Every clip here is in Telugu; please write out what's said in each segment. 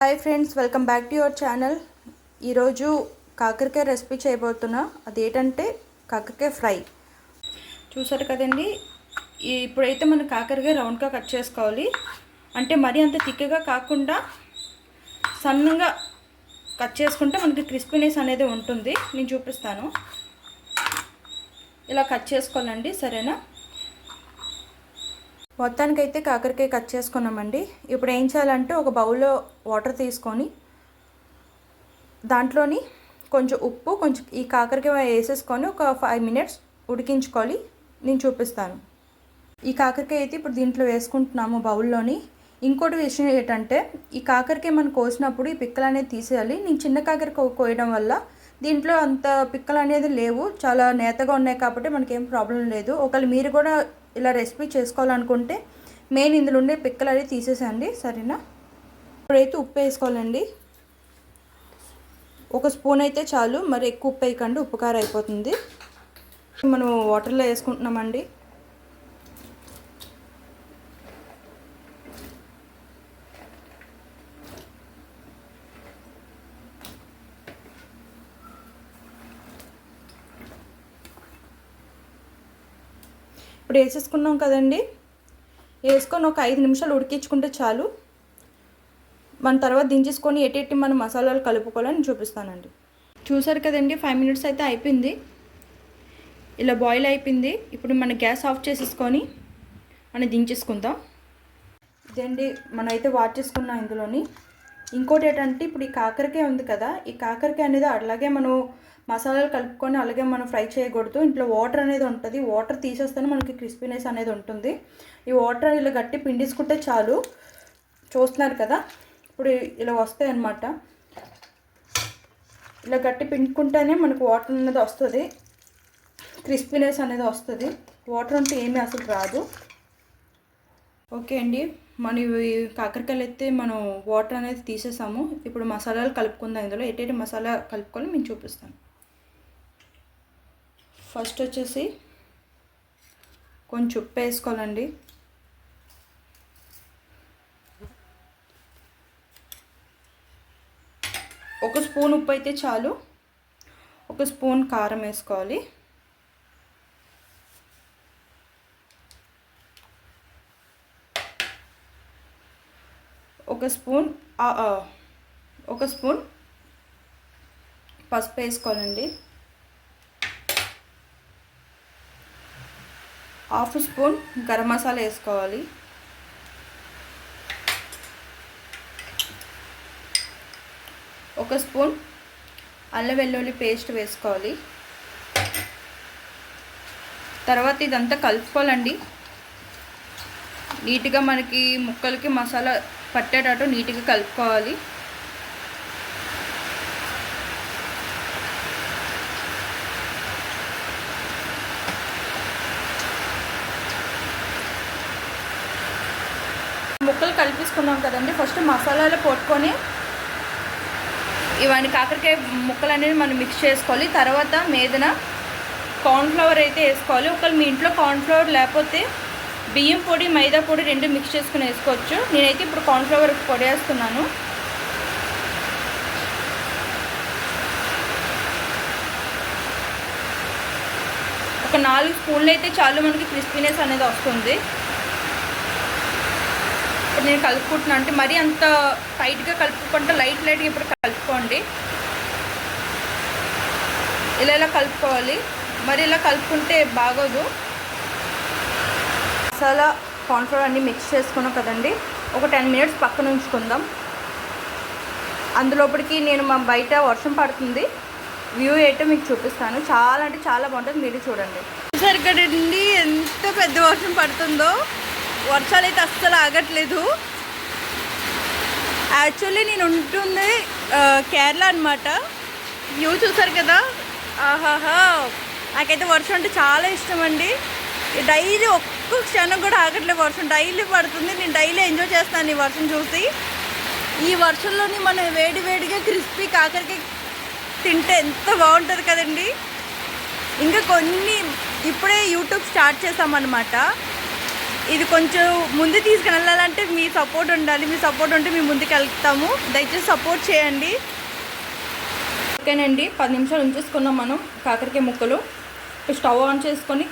Hi friends, welcome back to your channel. ఈరోజు కాకరకాయ రెసిపీ చేయబోతున్నా. అదేంటంటే కాకరకాయ ఫ్రై. చూసారు కదండి. ఇప్పుడైతే మనం కాకరకాయ రౌండ్గా కట్ చేసుకోవాలి. అంటే మరీ అంత తిక్కగా కాకుండా సన్నగా కట్ చేసుకుంటే మనకి క్రిస్పీనెస్ అనేది ఉంటుంది. నేను చూపిస్తాను. ఇలా కట్ చేసుకోవాలండి, సరేనా? మొత్తానికైతే కాకరకాయ కట్ చేసుకున్నామండి. ఇప్పుడు ఏం చేయాలంటే ఒక బౌల్లో వాటర్ తీసుకొని దాంట్లోని కొంచెం ఉప్పు, కొంచెం ఈ కాకరకాయ వేసేసుకొని ఒక 5 minutes ఉడికించుకోవాలి. నేను చూపిస్తాను. ఈ కాకరకాయ అయితే ఇప్పుడు దీంట్లో వేసుకుంటున్నాము బౌల్లోని. ఇంకోటి విషయం ఏంటంటే ఈ కాకరకాయ మనం కోసినప్పుడు ఈ పిక్కలు అనేది తీసేయాలి. నేను చిన్న కాకరకాయ కోయడం వల్ల దీంట్లో అంత పిక్కలు అనేది లేవు, చాలా నేతగా ఉన్నాయి కాబట్టి మనకేం ప్రాబ్లం లేదు. ఒకవేళ మీరు కూడా ఇలా రెసిపీ చేసుకోవాలనుకుంటే మెయిన్ ఇందులో ఉండే పిక్కలు అనేది తీసేసండి, సరేనా? ఇప్పుడైతే ఉప్పు వేసుకోవాలండి. 1 స్పూన్ అయితే చాలు, మరి ఎక్కువ ఉప్పు వేయకండి, ఉప్పు కారం అయిపోతుంది. మనం వాటర్లో వేసుకుంటున్నామండి. ఇప్పుడు వేసేసుకున్నాం కదండి. వేసుకొని ఒక 5 నిమిషాలు ఉడికించుకుంటే చాలు. మన తర్వాత దించేసుకొని ఎట్టి మన మసాలాలు కలుపుకోవాలని చూపిస్తానండి. చూసారు కదండి, 5 minutes అయితే అయిపోయింది. ఇలా బాయిల్ అయిపోయింది. ఇప్పుడు మన గ్యాస్ ఆఫ్ చేసేసుకొని మనం దించేసుకుందాం. ఇదండి మనం అయితే వాష్ చేసుకున్నాం ఇందులోని. ఇంకోటి ఏంటంటే ఇప్పుడు ఈ కాకరకాయ ఉంది కదా, ఈ కాకరకాయ అనేది అలాగే మనం మసాలాలు కలుపుకొని అలాగే మనం ఫ్రై చేయకూడదు. ఇంట్లో వాటర్ అనేది ఉంటుంది. వాటర్ తీసేస్తేనే మనకి క్రిస్పీనెస్ అనేది ఉంటుంది. ఈ వాటర్ ఇలా గట్టి పిండేసుకుంటే చాలు. చూస్తున్నారు కదా, ఇప్పుడు ఇలా వస్తాయి అన్నమాట. ఇలా గట్టి పిండుకుంటేనే మనకు వాటర్ అనేది వస్తుంది, క్రిస్పీనెస్ అనేది వస్తుంది. వాటర్ ఉంటే ఏమీ అసలు రాదు. ఓకే అండి, మన కాకరకాయలు అయితే మనం వాటర్ అనేది తీసేసాము. ఇప్పుడు మసాలాలు కలుపుకుందాం. ఇందులో ఎట్టి మసాలా కలుపుకొని నేను చూపిస్తాను. ఫస్ట్ వచ్చేసి కొంచెం ఉప్పు వేసుకోవాలండి. ఒక స్పూన్ ఉప్పు అయితే చాలు. 1 స్పూన్ కారం వేసుకోవాలి. ఒక స్పూన్ పసుపు వేసుకోవాలండి. 1/2 స్పూన్ గరం మసాలా వేసుకోవాలి. 1 స్పూన్ అల్లం వెల్లుల్లి పేస్ట్ వేసుకోవాలి. తర్వాత ఇదంతా కలుపుకోవాలండి. నీట్గా మనకి ముక్కలకి మసాలా పట్టేటట్టు నీట్గా కలుపుకోవాలి. ముక్కలు కలిపేసుకున్నాం కదండి. ఫస్ట్ మసాలాలు కొట్టుకొని ఇవన్నీ కాకరకాయ ముక్కలు అనేది మనం మిక్స్ చేసుకోవాలి. తర్వాత మీదన కార్న్ఫ్లవర్ అయితే వేసుకోవాలి. ఒకవేళ మీ ఇంట్లో కార్న్ఫ్లవర్ లేకపోతే బియ్యం పొడి, మైదా పొడి 2 మిక్స్ చేసుకుని వేసుకోవచ్చు. నేనైతే ఇప్పుడు కార్న్ఫ్లవర్ పొడి వేస్తున్నాను. ఒక 4 స్పూన్లు అయితే చాలు, మనకి క్రిస్పీనెస్ అనేది వస్తుంది. ఇప్పుడు నేను కలుపుకుంటున్నాను. అంటే మరీ అంత టైట్గా కలుపుకుంటే లైట్గా ఇప్పుడు కలుపుకోండి. ఇలా కలుపుకోవాలి. మరి ఇలా కలుపుకుంటే బాగోదు. మసాలా కార్న్ఫ్లవర్ అన్నీ మిక్స్ చేసుకున్నాం కదండి. ఒక 10 minutes పక్కన ఉంచుకుందాం. అందులోపటికి నేను మా బయట వర్షం పడుతుంది, వ్యూ అయితే మీకు చూపిస్తాను. చాలా అంటే చాలా బాగుంటుంది, మీరు చూడండి. చూసారు కదండి ఎంత పెద్ద వర్షం పడుతుందో. వర్షాలు అయితే అస్సలు ఆగట్లేదు. యాక్చువల్లీ నేను ఉంటుంది కేరళ అనమాట. వ్యూ చూసారు కదా, ఆహాహా. నాకైతే వర్షం అంటే చాలా ఇష్టం అండి. డైలీ ఒక్క క్షణం కూడా ఆగట్లేదు, వర్షం డైలీ పడుతుంది. నేను డైలీ ఎంజాయ్ చేస్తాను ఈ వర్షం చూసి. ఈ వర్షంలోని మనం వేడివేడిగా క్రిస్పీ కాకరకాయ తింటే ఎంత బాగుంటుంది కదండి. ఇంకా కొన్ని ఇప్పుడే యూట్యూబ్ స్టార్ట్ చేసామన్నమాట. ఇది కొంచెం ముందు తీసుకుని వెళ్ళాలంటే మీ సపోర్ట్ ఉండాలి. మీ సపోర్ట్ ఉంటే మేము ముందుకు వెళ్తాము. దయచేసి సపోర్ట్ చేయండి. ఓకేనండి, 10 నిమిషాలు ఉంచేసుకున్నాం మనం కాకరకాయ ముక్కలు. స్టవ్ ఆన్ చేసుకొని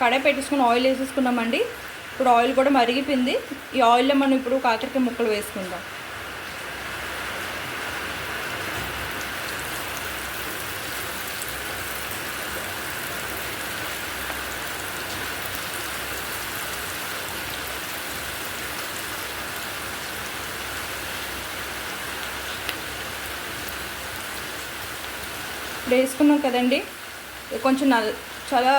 కడాయి పెట్టేసుకొని ఆయిల్ వేసేసుకున్నామండి. ఇప్పుడు ఆయిల్ కూడా మరిగిపోయింది. ఈ ఆయిల్లో మనం ఇప్పుడు కాకరకాయ ముక్కలు వేసుకుందాం. ఇప్పుడు వేసుకున్నాం కదండి. కొంచెం చాలా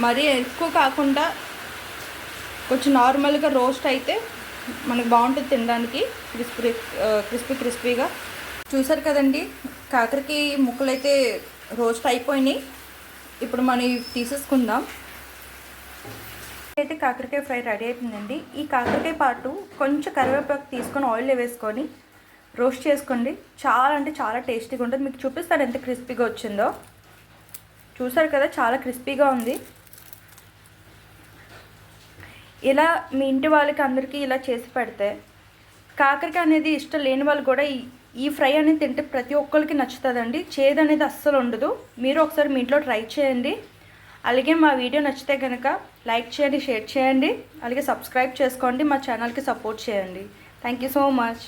మరీ ఎక్కువ కాకుండా కొంచెం నార్మల్గా రోస్ట్ అయితే మనకు బాగుంటుంది తినడానికి, క్రిస్పీగా. చూసారు కదండి, కాకరకాయ ముక్కలు అయితే రోస్ట్ అయిపోయినాయి. ఇప్పుడు మనం తీసేసుకుందాం. అయితే కాకరకాయ ఫ్రై రెడీ అయిపోయిందండి. ఈ కాకరకాయ పాటు కొంచెం కరివేపాకు తీసుకొని ఆయిల్లో వేసుకొని రోస్ట్ చేసుకోండి. చాలా అంటే చాలా టేస్టీగా ఉంటుంది. మీకు చూపిస్తాను ఎంత క్రిస్పీగా వచ్చిందో. చూసారు కదా, చాలా క్రిస్పీగా ఉంది. ఇలా మీ ఇంటి వాళ్ళకి అందరికీ ఇలా చేసి పెడితే, కాకరకాయ అనేది ఇష్టం లేని వాళ్ళు కూడా ఈ ఫ్రై అనేది తింటే ప్రతి ఒక్కరికి నచ్చుతుందండి. చేదు అనేది అస్సలు ఉండదు. మీరు ఒకసారి మీ ఇంట్లో ట్రై చేయండి. అలాగే మా వీడియో నచ్చితే కనుక లైక్ చేయండి, షేర్ చేయండి, అలాగే సబ్స్క్రైబ్ చేసుకోండి, మా ఛానల్కి సపోర్ట్ చేయండి. Thank you so much.